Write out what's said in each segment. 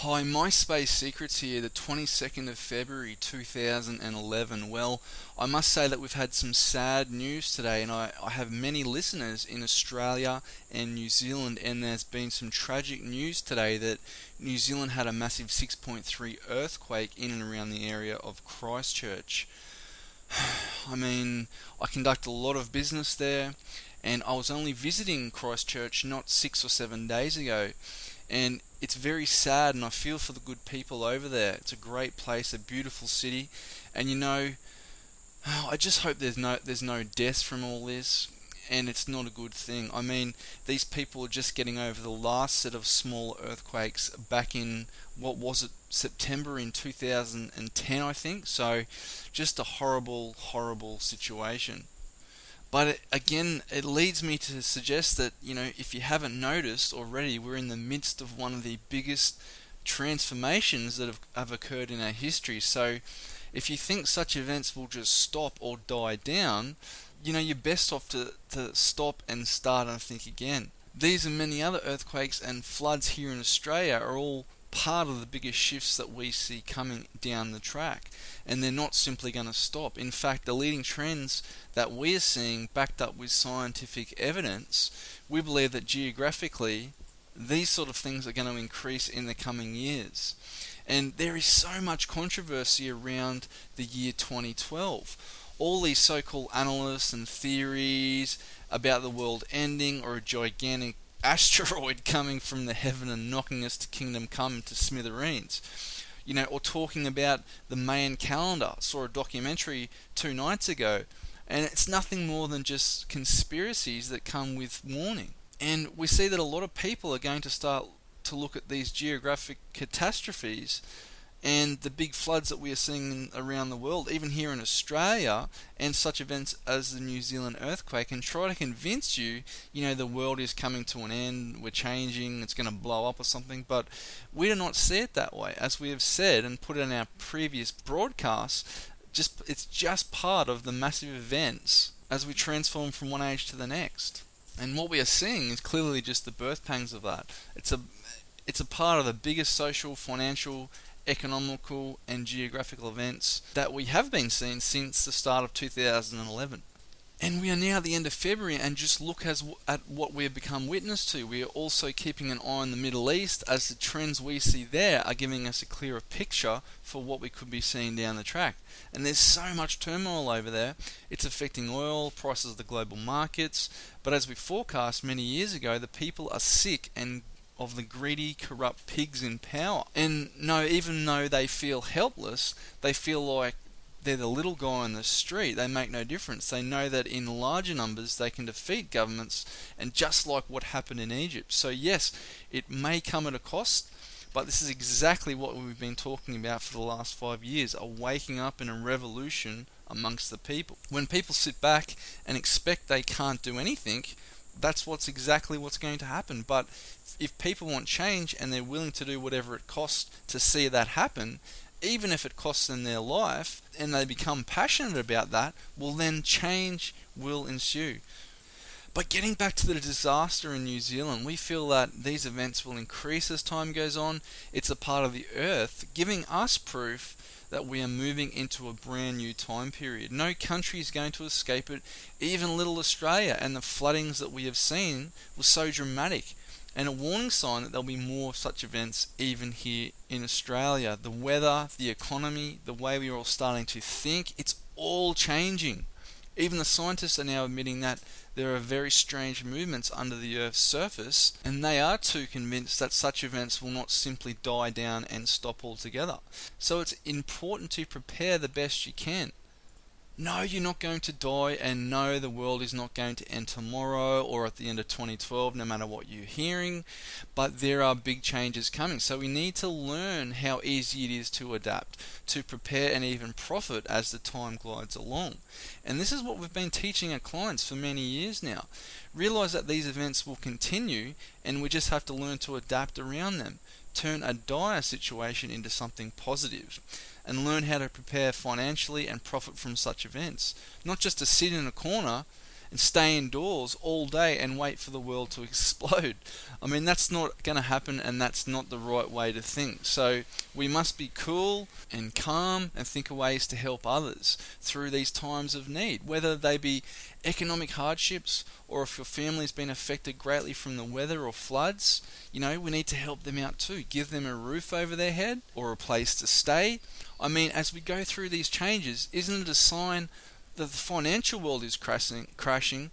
Hi, MySpace Secrets here, the 22nd of February 2011. Well, I must say that we've had some sad news today, and I have many listeners in Australia and New Zealand, and there's been some tragic news today that New Zealand had a massive 6.3 earthquake in and around the area of Christchurch. I mean, I conduct a lot of business there, and I was only visiting Christchurch not 6 or 7 days ago, and it's very sad, and I feel for the good people over there. It's a great place, a beautiful city, and I just hope there's no deaths from all this, and it's not a good thing. I mean, these people are just getting over the last set of small earthquakes back in, what was it, September in 2010, I think. So, just a horrible, horrible situation. But again, it leads me to suggest that, if you haven't noticed already, we're in the midst of one of the biggest transformations that have occurred in our history. So, if you think such events will just stop or die down, you're best off to stop and start and think again. These and many other earthquakes and floods here in Australia are all part of the biggest shifts that we see coming down the track, and they're not simply going to stop. In fact, the leading trends that we're seeing, backed up with scientific evidence, we believe that geographically these sort of things are going to increase in the coming years. And there is so much controversy around the year 2012. All these so-called analysts and theories about the world ending, or a gigantic asteroid coming from the heaven and knocking us to kingdom come to smithereens. Or talking about the Mayan calendar. I saw a documentary 2 nights ago, and it's nothing more than just conspiracies that come with warning. And we see that a lot of people are going to start to look at these geographic catastrophes and the big floods that we are seeing around the world, even here in Australia, and such events as the New Zealand earthquake, and try to convince you, the world is coming to an end, we're changing, it's going to blow up or something. But we do not see it that way. As we have said and put in our previous broadcasts, it's just part of the massive events as we transform from one age to the next. And what we are seeing is clearly just the birth pangs of that. It's a part of the biggest social, financial, economical and geographical events that we have been seeing since the start of 2011. And we are now at the end of February, and just look at what we have become witness to. We are also keeping an eye on the Middle East, as the trends we see there are giving us a clearer picture for what we could be seeing down the track. And there's so much turmoil over there. It's affecting oil, prices of the global markets. But as we forecast many years ago, the people are sick and of the greedy, corrupt pigs in power. And no, even though they feel helpless, they feel like they're the little guy on the street. They make no difference. They know that in larger numbers they can defeat governments, and just like what happened in Egypt. So yes, it may come at a cost, but this is exactly what we've been talking about for the last 5 years, a waking up and a revolution amongst the people. When people sit back and expect they can't do anything, that's exactly what's going to happen. But if people want change and they're willing to do whatever it costs to see that happen, even if it costs them their life, and they become passionate about that, well, then change will ensue. But getting back to the disaster in New Zealand, we feel that these events will increase as time goes on. It's a part of the earth, giving us proof that we are moving into a brand new time period. No country is going to escape it, even little Australia, and the floodings that we have seen were so dramatic, and a warning sign that there'll be more of such events even here in Australia. The weather, the economy, the way we are all starting to think, it's all changing. Even the scientists are now admitting that there are very strange movements under the Earth's surface, and they are too convinced that such events will not simply die down and stop altogether. So it's important to prepare the best you can. No, you're not going to die, and no, the world is not going to end tomorrow or at the end of 2012, no matter what you're hearing, but there are big changes coming. So we need to learn how easy it is to adapt, to prepare and even profit as the time glides along. And this is what we've been teaching our clients for many years now. Realize that these events will continue, and we just have to learn to adapt around them. Turn a dire situation into something positive, and learn how to prepare financially and profit from such events. Not just to sit in a corner and stay indoors all day and wait for the world to explode. I mean, that's not going to happen, and that's not the right way to think. So we must be cool and calm and think of ways to help others through these times of need, whether they be economic hardships or if your family's been affected greatly from the weather or floods. We need to help them out too. Give them a roof over their head or a place to stay. I mean, as we go through these changes, isn't it a sign that the financial world is crashing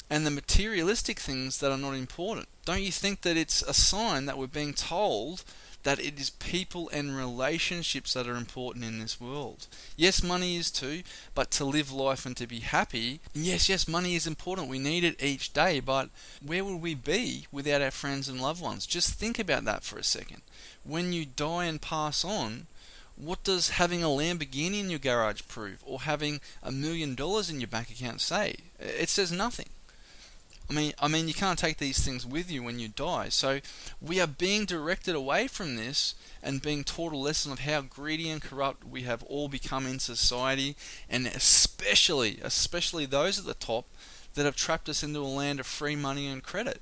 and the materialistic things that are not important? Don't you think that it's a sign that we're being told that it is people and relationships that are important in this world? Yes, money is too, but to live life and to be happy, yes, money is important. We need it each day, but where would we be without our friends and loved ones? Just think about that for a second. When you die and pass on, what does having a Lamborghini in your garage prove, or having $1 million in your bank account say? It says nothing. I mean, you can't take these things with you when you die. So we are being directed away from this and being taught a lesson of how greedy and corrupt we have all become in society, and especially those at the top that have trapped us into a land of free money and credit.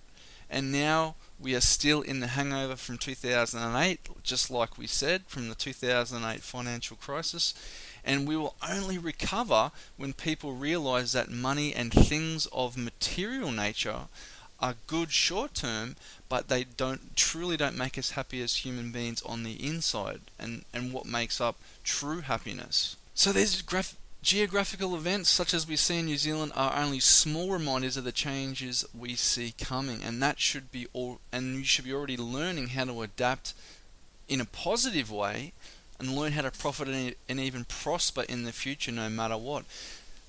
And now we are still in the hangover from 2008, just like we said, from the 2008 financial crisis. And we will only recover when people realize that money and things of material nature are good short term, but they truly don't make us happy as human beings on the inside, and what makes up true happiness. So these geographical events such as we see in New Zealand are only small reminders of the changes we see coming, and you should be already learning how to adapt in a positive way and learn how to profit and even prosper in the future no matter what,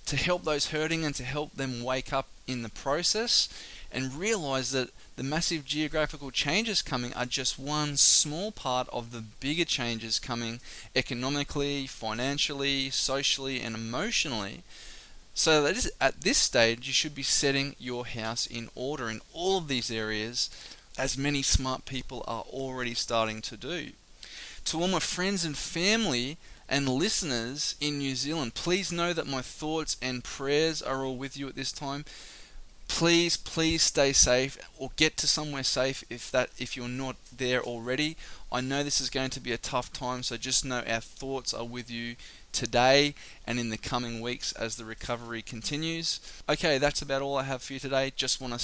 to help those hurting and to help them wake up in the process and realize that the massive geographical changes coming are just one small part of the bigger changes coming economically, financially, socially, and emotionally. So that at this stage, you should be setting your house in order in all of these areas, as many smart people are already starting to do. To all my friends and family and listeners in New Zealand, please know that my thoughts and prayers are all with you at this time. Please stay safe, or get to somewhere safe if you're not there already. I know this is going to be a tough time, so just know our thoughts are with you today and in the coming weeks as the recovery continues. Okay, that's about all I have for you today. Just want to